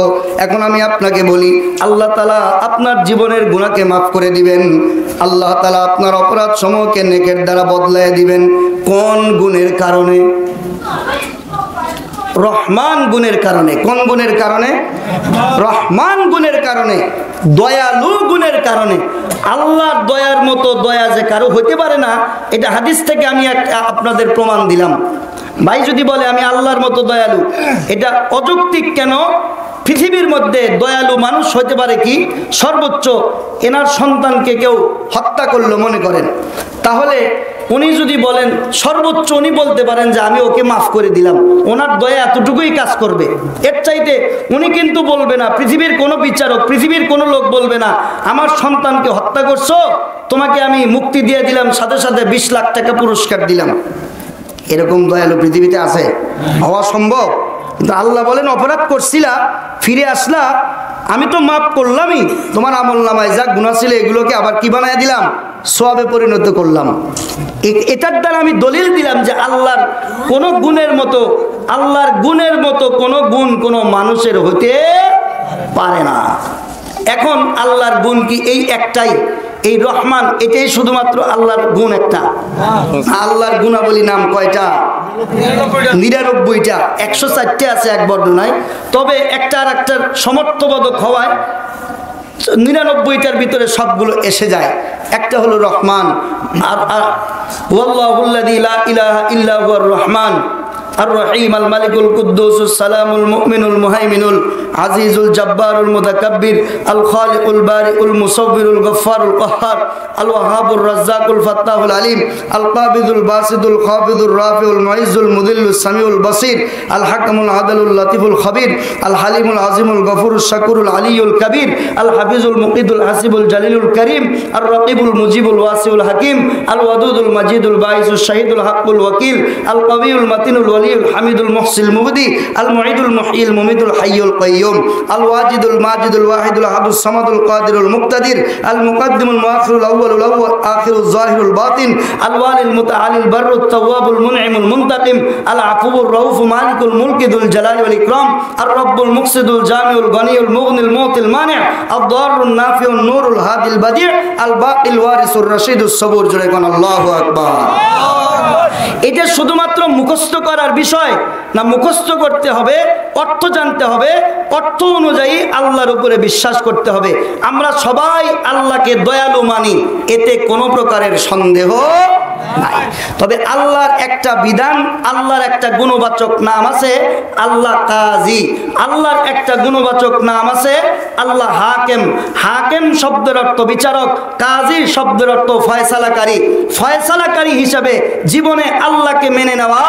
এখন আমি আপনাকে বলি, আল্লাহ তাআলা আপনার জীবনের গুনাহকে মাফ করে দিবেন, আল্লাহ তাআলা আপনার অপরাধ সমূহকে নেকের দ্বারা বদলায় দিবেন। কোন গুণের কারণে? রহমান গুণের কারণে। কোন গুণের কারণে? রহমান গুণের কারণে, দয়ালু গুণের কারণে। আল্লাহর দয়ার মতো দয়া যে কারো হতে পারে না, এটা হাদিস থেকে আমি আপনাদের প্রমাণ দিলাম। ভাই যদি বলে আমি আল্লাহর মতো দয়ালু, এটা অযৌক্তিক কেন? পৃথিবীর মধ্যে দয়ালু মানুষ হতে পারে কি? সর্বোচ্চ এনার সন্তানকে কেউ হত্যা করলো মনে করেন, তাহলে উনি যদি বলেন, সর্বোচ্চ উনি বলতে পারেন যে আমি ওকে মাফ করে দিলাম, ওনার দয়া এতটুকুই কাজ করবে। এর চাইতে উনি কিন্তু বলবে না, পৃথিবীর কোনো বিচারক, পৃথিবীর কোনো লোক বলবে না আমার সন্তানকে হত্যা করছো, তোমাকে আমি মুক্তি দিয়ে দিলাম, সাথে সাথে 20 লাখ টাকা পুরস্কার দিলাম। এরকম দয়ালু পৃথিবীতে আছে? হওয়া সম্ভব? কিন্তু আল্লাহ বলেন অপরাধ করছিলা, ফিরে আসলা, আমি তো মাফ করলামই, তোমার আমলনামায় যা গুনাহ ছিল এগুলোকে আবার কি বানায় দিলাম? সওয়াবে পরিণত করলাম। এটার দ্বারা আমি দলিল দিলাম যে আল্লাহর কোন গুণের মতো, আল্লাহর গুণের মতো কোন গুণ কোন মানুষের হতে পারে না। এখন আল্লাহর গুণ কি? এই একটাই, এই রহমান, এটাই শুধুমাত্র আল্লাহর গুণ একটা। আল্লাহর গুণাবলী নাম কয়টা? 99টা। 104টা আছে এক বর্ণনায়, তবে একটা আর একটার সমর্থবোধক হওয়ায় 99টার ভিতরে সবগুলো এসে যায়। একটা হলো রহমান, আর ওয়াল্লাহুল্লাযী লা ইলাহা ইল্লা হুয়ার রহমান الرحيم الملك القدوس السلام المؤمن المهيمن العزيز الجبار المتكبر الخالق البارئ المصور الغفار القهار الوهاب الرزاق الفتاح العليم القابض الباسط الخافض الرافع المعز المذل السميع البصير الحكم العدل اللطيف الخبير الحليم العظيم الغفور الشكور العلي الكبير الحفيظ المقيت الحسيب الجليل الكريم الرقيب المجيب الواسع الحكيم الودود المجيد الباعث الشهيد الحق الوكيل القوي المتين الولي الحميد المحصي المبدي المعيد المحيي المميت الحي القيوم الواجد الماجد الواحد الاحد الصمد القادر المقتدر المقدم المؤخر الاول الاخر الظاهر الباطن الوالي المتعالي البر التواب المنعم المنتقم العفو الرؤوف مالك الملك ذو الجلال والاكرام الرب المقصد الجامع الغني المغني المعطي المانع الضار النافع النور الهادي البديع الباقي الوارث الرشيد الصبور جل الله اكبر। এটা শুধুমাত্র মুখস্থ করার বিষয় না, মুখস্থ করতে হবে, অর্থ জানতে হবে, অর্থ অনুযায়ী আল্লাহর উপরে বিশ্বাস করতে হবে। আমরা সবাই আল্লাহকে দয়ালু মানি, এতে কোনো প্রকারের সন্দেহ নাই। তবে আল্লাহর একটা বিধান, আল্লাহর একটা গুণবাচক নাম আছে আল্লাহ কাজী, আল্লাহর একটা গুণবাচক নাম আছে আল্লাহ হাকিম। হাকিম শব্দের অর্থ বিচারক, কাজী শব্দের অর্থ ফয়সালাকারী। ফয়সালাকারী হিসাবে জীবনে আল্লাহকে মেনে নেওয়া,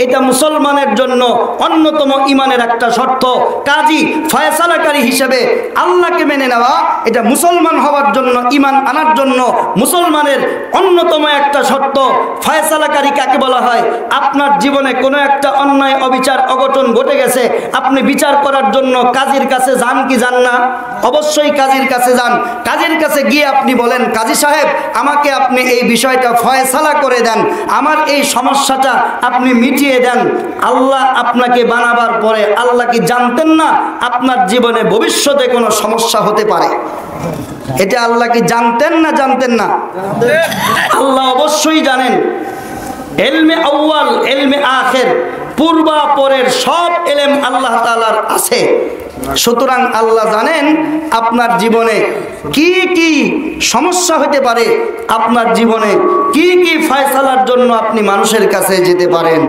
এটা মুসলমানের জন্য অন্যতম ইমানের একটা শর্ত। কাজী ফয়সালাকারী হিসাবে আল্লাহকে মেনে নেওয়া, এটা মুসলমান হওয়ার জন্য, ইমান আনার জন্য মুসলমানের অন্যতম একটা শর্ত। ফয়সালাকারী কাকে বলা হয়? আপনার জীবনে কোনো একটা অন্যায়, অবিচার, অঘটন ঘটে গেছে, আপনি বিচার করার জন্য কাজীর কাছে যান কি যান না? অবশ্যই কাজীর কাছে যান। কাজীর কাছে গিয়ে আপনি বলেন, কাজী সাহেব আমাকে আপনি এই বিষয়টা ফয়সালা করে দেন, আমার এই সমস্যাটা আপনি মিটিয়ে দেন। আল্লাহ আপনাকে বানাবার পরে আল্লাহ কি জানতেন না আপনার জীবনে ভবিষ্যতে কোনো সমস্যা হতে পারে? এটা আল্লাহ কি জানতেন না জানতেন না? আল্লাহ অবশ্যই জানেন। ইলমে আউয়াল, ইলমে আখির, পূর্বা পরের সব ইলম আল্লাহ তাআলার আছে। সুতরাং আল্লাহ জানেন আপনার জীবনে কি কি সমস্যা হতে পারে, আপনার জীবনে কি কি ফয়সালার জন্য আপনি মানুষের কাছে যেতে পারেন।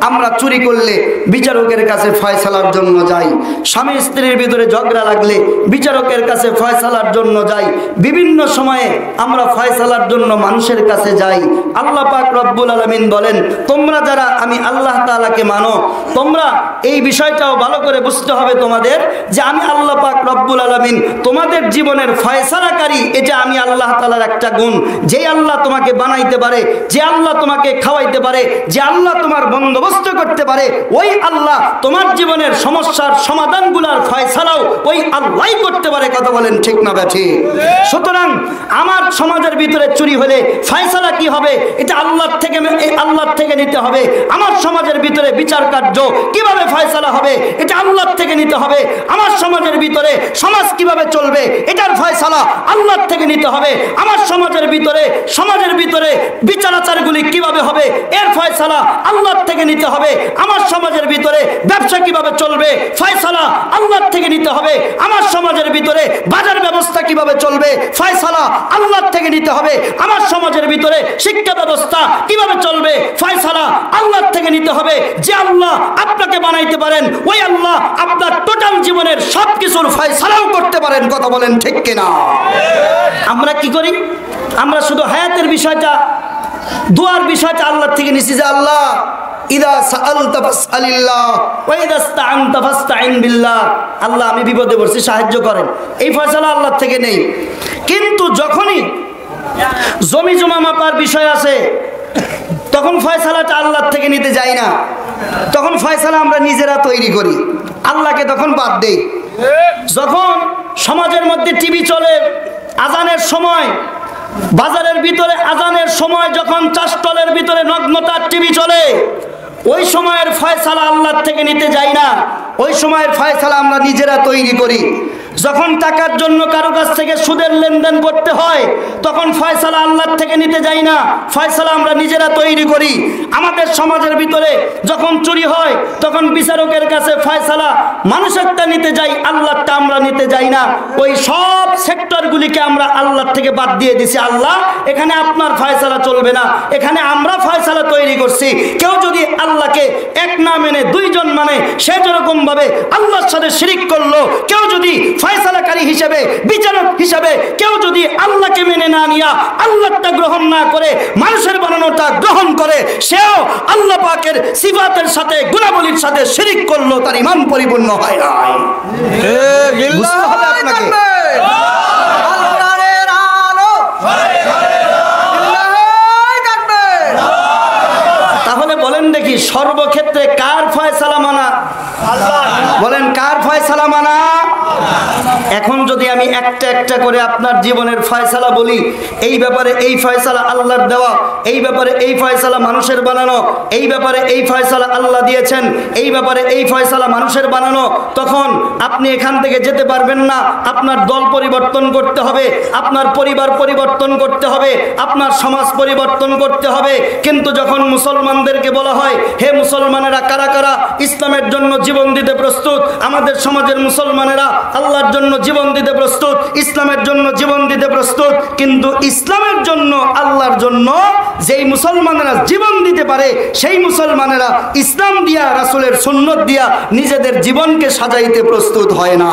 আমরা চুরি করলে বিচারকের কাছে ফয়সালার জন্য যাই, স্বামী স্ত্রীর ভিতরে ঝগড়া লাগলে বিচারকের কাছে ফয়সালার জন্য যাই, বিভিন্ন সময়ে আমরা ফয়সালার জন্য মানুষের কাছে যাই। আল্লাহ পাক রব্বুল আলামিন বলেন, তোমরা যারা আমি আল্লাহ তাআলাকে মানো, তোমরা এই বিষয়টাও ভালো করে বুঝতে হবে তোমাদের, যে আমি আল্লাহ পাক রব্বুল আলামিন তোমাদের জীবনের ফয়সালাকারী। এটা আমি আল্লাহ তাআলার একটা গুণ। যে আল্লাহ তোমাকে বানাইতে পারে, যে আল্লাহ তোমাকে খাওয়াইতে পারে, যে আল্লাহ তোমার বন্দোবস্ত করতে পারে, ওই আল্লাহ তোমার জীবনের সমস্যার সমাধানগুলোর ফয়সালাও ওই আল্লাহই করতে পারে। কথা বলেন ঠিক না ঠিক? সুতরাং আমার সমাজের ভিতরে চুরি হলে ফয়সালা কি হবে, এটা আল্লাহর থেকে নিতে হবে। আমার সমাজের ভিতরে বিচার কার্য কিভাবে ফয়সালা হবে, এটা আল্লাহর থেকে নিতে হবে। আমার সমাজের ভিতরে সমাজ কিভাবে চলবে, এটার ফয়সালা আল্লাহর থেকে নিতে হবে। আমার সমাজের ভিতরে বিচারাচারগুলি কিভাবে হবে, এর ফয়সালা আল্লাহর থেকে নিতে হবে। আমার সমাজের ভিতরে ব্যবসা কিভাবে চলবে, ফয়সালা আল্লাহর থেকে নিতে হবে। আমার সমাজের ভিতরে বাজার ব্যবস্থা কিভাবে চলবে, ফয়সালা আল্লাহর থেকে নিতে হবে। আমার সমাজের ভিতরে শিক্ষা ব্যবস্থা কিভাবে চলবে, ফয়সালা আল্লাহর থেকে নিতে হবে। যে আল্লাহ আপনাকে বানাইতে পারেন, ওই আল্লাহ আপনার টোটাল জীবনের সবকিছুর ফয়সালাও করতে পারেন। কথা বলেন ঠিক কিনা? আমরা কি করি? আমরা শুধু হায়াতের বিষয়টা, দুয়ার বিষয়টা আল্লাহর থেকে নিছি, যে আল্লাহ ইদা সাআলতা ফাসআলিল্লাহ ওয়া ইদা ইসতাআনতা ফাসতাইন বিল্লাহ, আল্লাহ আমি বিপদে পড়ছি সাহায্য করেন, এই ফয়সালা আল্লাহর থেকে নেই। কিন্তু যখনই জমি জমা মাপার বিষয় আছে, তখন ফয়সালাটা আল্লাহর থেকে নিতে যাই না, তখন ফয়সালা আমরা নিজেরা তৈরি করি, আল্লাহকে তখন বাদ দেই। যখন সমাজের মধ্যে টিভি চলে, আজানের সময়, বাজারের ভিতরে আজানের সময় যখন চাষটলের ভিতরে নগ্নতার টিভি চলে, ওই সময়ের ফয়সালা আল্লাহর থেকে নিতে যাই না, ওই সময়ের ফয়সালা আমরা নিজেরা তৈরি করি। যখন টাকার জন্য কারো কাছ থেকে সুদের লেনদেন করতে হয়, তখন ফয়সালা আল্লাহর থেকে নিতে যাই না, ফয়সালা আমরা নিজেরা তৈরি করি। আমাদের সমাজের ভিতরে যখন চুরি হয়, তখন বিচারকের কাছে ফয়সালা মানুষেরটা নিতে যাই, আল্লাহরটা আমরা নিতে যাই না। ওই সব সেক্টরগুলিকে আমরা আল্লাহর থেকে বাদ দিয়ে দিছি। আল্লাহ এখানে আপনার ফয়সালা চলবে না, এখানে আমরা ফয়সালা তৈরি করছি। কেউ যদি আল্লাহকে এক না মেনে দুইজন মানে, সে যেরকম ভাবে আল্লাহর সাথে শিরিক করলো। কেউ যদি ফয়সালাকারী হিসেবে, বিচারক হিসেবে কেউ যদি আল্লাহকে মেনে না নিয়া, আল্লাহটা গ্রহণ না করে, মানুষের বানানোটা গ্রহণ করে, সেও আল্লাহ পাকের সিফাতের সাথে, গুণাবলীর সাথে শিরিক করলো, তার ঈমান পরিপূর্ণ হয় না। বুঝতে হবে আপনাকে। তাহলে বলেন দেখি, সর্বক্ষেত্রে কার ফয়সালা মানা? বলেন কার ফয়সালা মানা? এখন যদি আমি একটা একটা করে আপনার জীবনের ফয়সালা বলি, এই ব্যাপারে এই ফয়সালা আল্লাহর দেওয়া, এই ব্যাপারে এই ফয়সালা মানুষের বানানো, এই ব্যাপারে এই ফয়সালা আল্লাহ দিয়েছেন, এই ব্যাপারে এই ফয়সালা মানুষের বানানো, তখন আপনি এখান থেকে যেতে পারবেন না। আপনার দল পরিবর্তন করতে হবে, আপনার পরিবার পরিবর্তন করতে হবে, আপনার সমাজ পরিবর্তন করতে হবে। কিন্তু যখন মুসলমানদেরকে বলা হয়, হে মুসলমানেরা, কারা কারা ইসলামের জন্য জীবন দিতে প্রস্তুত? আমাদের সমাজের মুসলমানেরা আল্লাহর জন্য জীবন দিতে প্রস্তুত, ইসলামের জন্য জীবন দিতে প্রস্তুত। কিন্তু ইসলামের জন্য, আল্লাহর জন্য যেই মুসলমানেরা জীবন দিতে পারে, সেই মুসলমানেরা ইসলাম দিয়া, রাসূলের সুন্নত দিয়া নিজেদের জীবনকে সাজাইতে প্রস্তুত হয় না।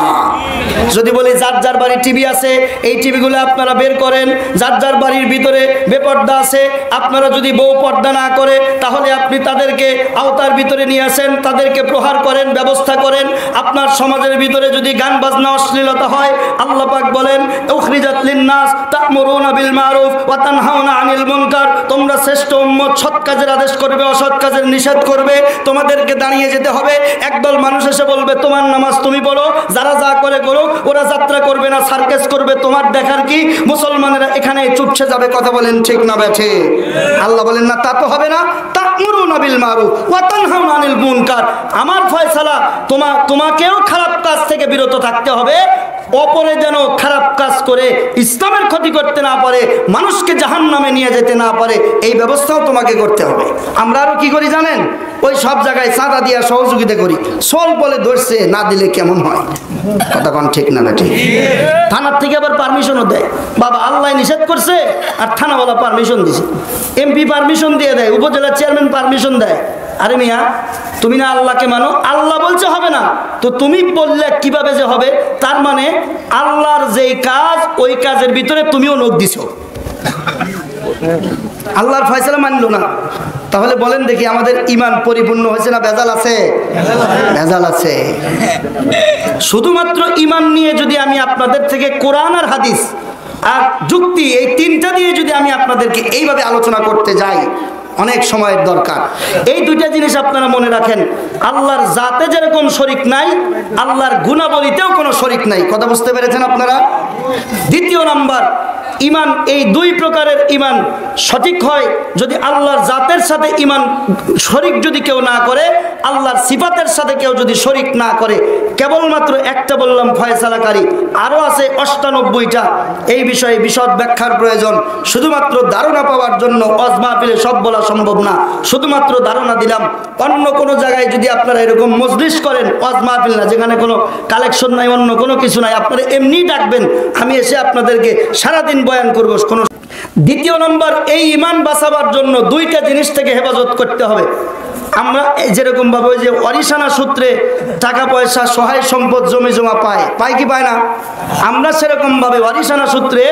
যদি বলি যার যার বাড়ি টিভি আছে, এই টিভিগুলো আপনারা বের করেন। যার যার বাড়ির ভিতরে বেপর্দা আছে, আপনারা যদি বউ পর্দা না করে, তাহলে আপনি তাদেরকে আওতার ভিতরে নিয়ে আসেন, তাদেরকে প্রহার করেন, ব্যবস্থা করেন। আপনার সমাজের ভিতরে যদি গান বাজনা, অশ্লীলতা হয়, আল্লাহ পাক বলেন, উখরিজাত লিন-নাস তা'মুরুনা বিল মারুফ ওয়া তানহাউনা আনিল মুনকার, তোমরা শ্রেষ্ঠ উম্মত, সৎ কাজের আদেশ করবে, অসৎ কাজের নিষেধ করবে। তোমাদেরকে দাঁড়িয়ে যেতে হবে। একদল মানুষ এসে বলবে, তোমার নামাজ তুমি পড়ো, যারা যা করে করুক, ওরা যাত্রা করবে না, সার্কাস করবে, তোমার দেখার কি? মুসলমানেরা এখানে চুপসে যাবে। কথা বলেন ঠিক না বেঠে? আল্লাহ বলেন না, তা তো হবে না। তা'মুরুনা বিল মারুফ ওয়া তানহাউনা আনিল মুনকার, আমার ফয়সালা তোমাকেও খারাপ কাজ থেকে বিরত থাকতে হবে, অপরে যেন খারাপ কাজ করে ইসলামের ক্ষতি করতে না পারে, মানুষকে জাহান্নামে নিয়ে যেতে না পারে, এই ব্যবস্থাও তোমাকে করতে হবে। আমরা আরো কি করি জানেন? ওই সব জায়গায় চাঁদা দিয়া সহযোগিতা করি, সল বলে ধরছে, না দিলে কেমন হয়? কথা কোন ঠিক না? ঠিক। থানার থেকে আবার পারমিশনও দেয়, বাবা আল্লাহ নিষেধ করছে আর থানাওয়ালা পারমিশন দিছে, এমপি পারমিশন দিয়ে দেয়, উপজেলা চেয়ারম্যান পারমিশন দেয়। আরে মিয়া, তুমি না আল্লাহকে মানো, আল্লাহ বলছে হবে না, তো তুমি বললে কিভাবে যে হবে? তার মানে আল্লাহর যেই কাজ ওই কাজের ভিতরে তুমিও নখ দিছো, আল্লাহর ফয়সালা মানলো না। তাহলে বলেন দেখি, আমাদের ঈমান পরিপূর্ণ হয়েছে না ভেজাল আছে? ভেজাল আছে। শুধুমাত্র ঈমান নিয়ে যদি আমি আপনাদের থেকে কোরআন আর হাদিস আর যুক্তি, এই তিনটা দিয়ে যদি আমি আপনাদেরকে এইভাবে আলোচনা করতে যাই, অনেক সময়ের দরকার। এই দুইটা জিনিস আপনারা মনে রাখেন, আল্লাহর জাতে যেরকম শরীক নাই, আল্লাহর গুণাবলীতেও কোনো শরীক নাই। কথা বুঝতে পেরেছেন আপনারা? দ্বিতীয় নাম্বার, ঈমান, এই দুই প্রকারের ঈমান সঠিক হয় যদি আল্লাহর জাতের সাথে ঈমান শরীক যদি কেউ না করে, আল্লাহর সিফাতের সাথে কেউ যদি শরীক না করে। কেবলমাত্র একটা বললাম ফয়সালাকারী, আরও আছে ৯৮টা। এই বিষয়ে বিশদ ব্যাখ্যার প্রয়োজন। শুধুমাত্র ধারণা পাওয়ার জন্য ওয়াজ মাহফিলে সব বলা সম্ভব না, শুধুমাত্র ধারণা দিলাম। অন্য কোনো জায়গায় যদি আপনারা এরকম মজলিস করেন, ওয়াজ মাহফিল না, যেখানে কোনো কালেকশন নাই, অন্য কোনো কিছু নাই, আপনারা এমনি ডাকবেন, আমি এসে আপনাদেরকে সারাদিন বয়ান করবো কোনো। দ্বিতীয় নম্বর, এই ঈমান বাঁচাবার জন্য দুইটা জিনিস থেকে হেফাজত করতে হবে। আমরা যেরকম ভাবে ওই যে অরিসানা সূত্রে টাকা পয়সা সহায় সম্পদ জমি জমা পায় কি পায় না? আমরা সেরকম ভাবে অরিসানা সূত্রে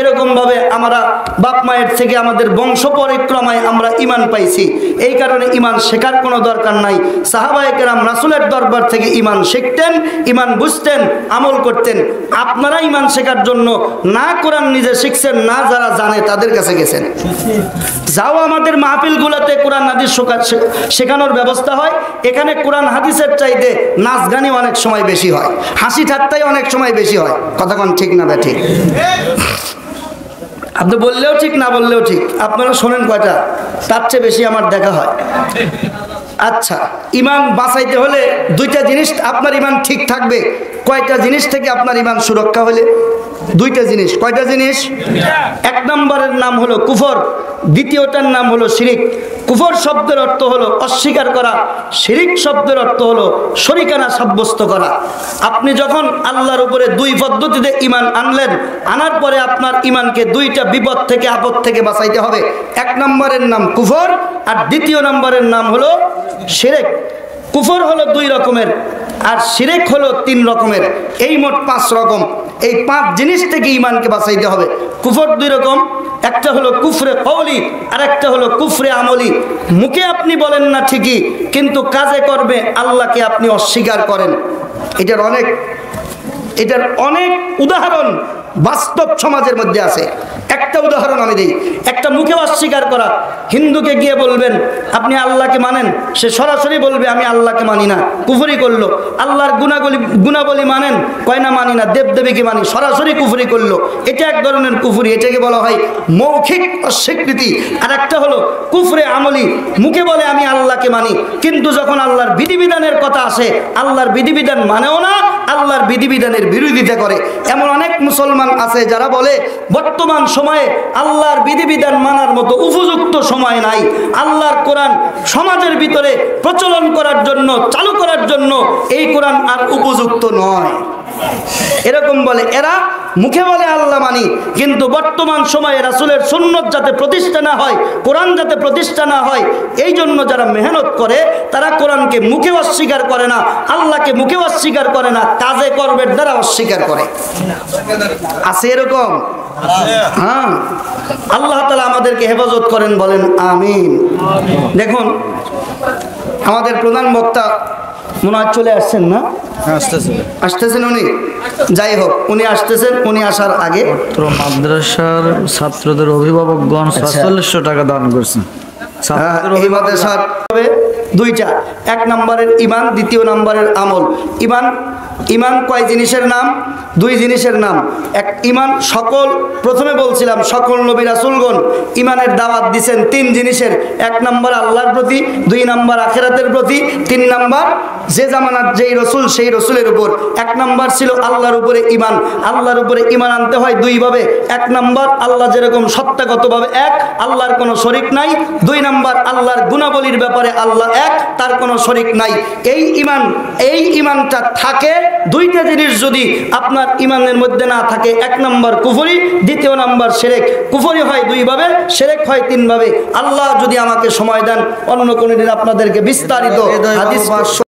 এরকম ভাবে আমরা বাপ মায়ের থেকে আমাদের বংশ পরিক্রমায় আমরা ঈমান পাইছি। এই কারণে ঈমান শেখার কোনো দরকার নাই। সাহাবায়ে কেরাম রাসূলের দরবার থেকে ঈমান শিখতেন, ঈমান বুঝতেন, আমল করতেন। আপনারা ঈমান শেখার জন্য না কোরআন নিজে শিখছেন, না যারা জানে তাদের কাছে গেছেন। যাও আমাদের মাহফিলগুলোতে কোরআন হাদিস শেখানোর ব্যবস্থা হয়, এখানে কোরআন হাদিসের চাইতে নাচ গানই অনেক সময় বেশি হয়, হাসি ঠাট্টাই অনেক সময় বেশি হয়। কথা কোন ঠিক না? ঠিক। আপনি বললেও ঠিক, না বললেও ঠিক, আপনারা শোনেন কয়টা, তার চেয়ে বেশি আমার দেখা হয়। আচ্ছা, ঈমান বাঁচাইতে হলে দুইটা জিনিস, আপনার ঈমান ঠিক থাকবে। কয়টা জিনিস থেকে আপনার ঈমান সুরক্ষা হলে? দুইটা জিনিস। কয়টা জিনিস? এক নম্বরের নাম হলো কুফর, দ্বিতীয়টার নাম হলো শিরিক। কুফর শব্দের অর্থ হলো অস্বীকার করা, শিরিক শব্দের অর্থ হলো শরিকানা সাব্যস্ত করা। আপনি যখন আল্লাহর উপরে দুই পদ্ধতিতে ঈমান আনলেন, আনার পরে আপনার ঈমানকে দুইটা বিপদ থেকে, আপদ থেকে বাঁচাইতে হবে। এক নম্বরের নাম কুফর, আর দ্বিতীয় নম্বরের নাম হলো শিরিক। কুফর হলো 2 রকমের, আর শিরিক হলো 3 রকমের, এই মোট 5 রকম। এই 5 জিনিস থেকে ঈমানকে বাঁচাইতে হবে। কুফর 2 রকম, একটা হলো কুফরে কওলি, আর একটা হলো কুফরে আমলি। মুখে আপনি বলেন না ঠিকই, কিন্তু কাজে করবে আল্লাহকে আপনি অস্বীকার করেন। এটার অনেক উদাহরণ বাস্তব সমাজের মধ্যে আছে। একটা উদাহরণ আমি দিই। একটা মুখে অস্বীকার করা, হিন্দুকে গিয়ে বলবেন আপনি আল্লাহকে মানেন, সে সরাসরি বলবে আমি আল্লাহকে মানি না, কুফরি করলো। আল্লাহর গুণাবলী মানেন, কয় না মানি না, দেবদেবীকে মানি, সরাসরি কুফরি করলো। এটা এক ধরনের কুফরি, এটাকে বলা হয় মৌখিক অস্বীকৃতি। আর একটা হলো কুফরে আমলি, মুখে বলে আমি আল্লাহকে মানি, কিন্তু যখন আল্লাহর বিধিবিধানের কথা আসে, আল্লাহর বিধিবিধান মানেও না, আল্লাহর বিধিবিধানের বিরোধিতা করে। এমন অনেক মুসলমান আছে যারা বলে বর্তমান সময়ে আল্লাহর বিধিবিধান মানার মতো উপযুক্ত সময় নাই, আল্লাহর কোরআন সমাজের ভিতরে প্রচলন করার জন্য, চালু করার জন্য এই কোরআন আর উপযুক্ত নয়। এরকম বলে। এরা মুখে বলে আল্লাহ মানি, কিন্তু বর্তমান সময়ে রাসূলের সুন্নাত যাতে প্রতিষ্ঠা না হয়, কোরআন যাতে প্রতিষ্ঠা না হয়, এই জন্য যারা মেহনত করে, তারা কোরআনকে মুখে অস্বীকার করে না, আল্লাহকে মুখে অস্বীকার করে না, কাজে কর্মের দ্বারা অস্বীকার করে। আছে এরকম? হ্যাঁ। আল্লাহ তাআলা আমাদেরকে হেফাজত করেন, বলেন আমিন। দেখুন, আমাদের প্রধান বক্তা মনে হয় চলে আসছেন না? আসতেছেন উনি? যাই হোক, উনি আসতেছেন। উনি আসার আগে মাদ্রাসার ছাত্রদের অভিভাবকগণ ৪৭০০ টাকা দান করছেন। এই মাদ্রাসার দুইটা, এক নম্বরের ঈমান, দ্বিতীয় নম্বরের আমল। ঈমান কয় জিনিসের নাম? 2 জিনিসের নাম। এক ঈমান সকল, প্রথমে বলছিলাম সকল নবী রাসূলগণ ঈমানের দাওয়াত দিয়েছেন 3 জিনিসের। 1 নম্বর আল্লাহর প্রতি, 2 নম্বর আখিরাতের প্রতি, 3 নম্বর যে জামানার যেই রসুল সেই রসুলের উপর। 1 নাম্বার ছিল আল্লাহর উপরে ঈমান। আল্লাহর উপরে ঈমান আনতে হয় 2 ভাবে। 1 নাম্বার আল্লাহ যেরকম সত্তাগতভাবে এক, আল্লাহর কোনো শরীক নাই। 2 নাম্বার আল্লাহর গুণাবলীর ব্যাপারে আল্লাহ এক, তার কোনো শরীক নাই। এই ঈমানটা থাকে। 2টা জিনিস যদি আপনার ঈমানের মধ্যে না থাকে, 1 নাম্বার কুফরি, 2 নাম্বার শিরক। কুফরি হয় 2 ভাবে, শিরক হয় 3 ভাবে। আল্লাহ যদি আমাকে সময় দেন অন্য কোনো দিন আপনাদেরকে বিস্তারিত হাদিস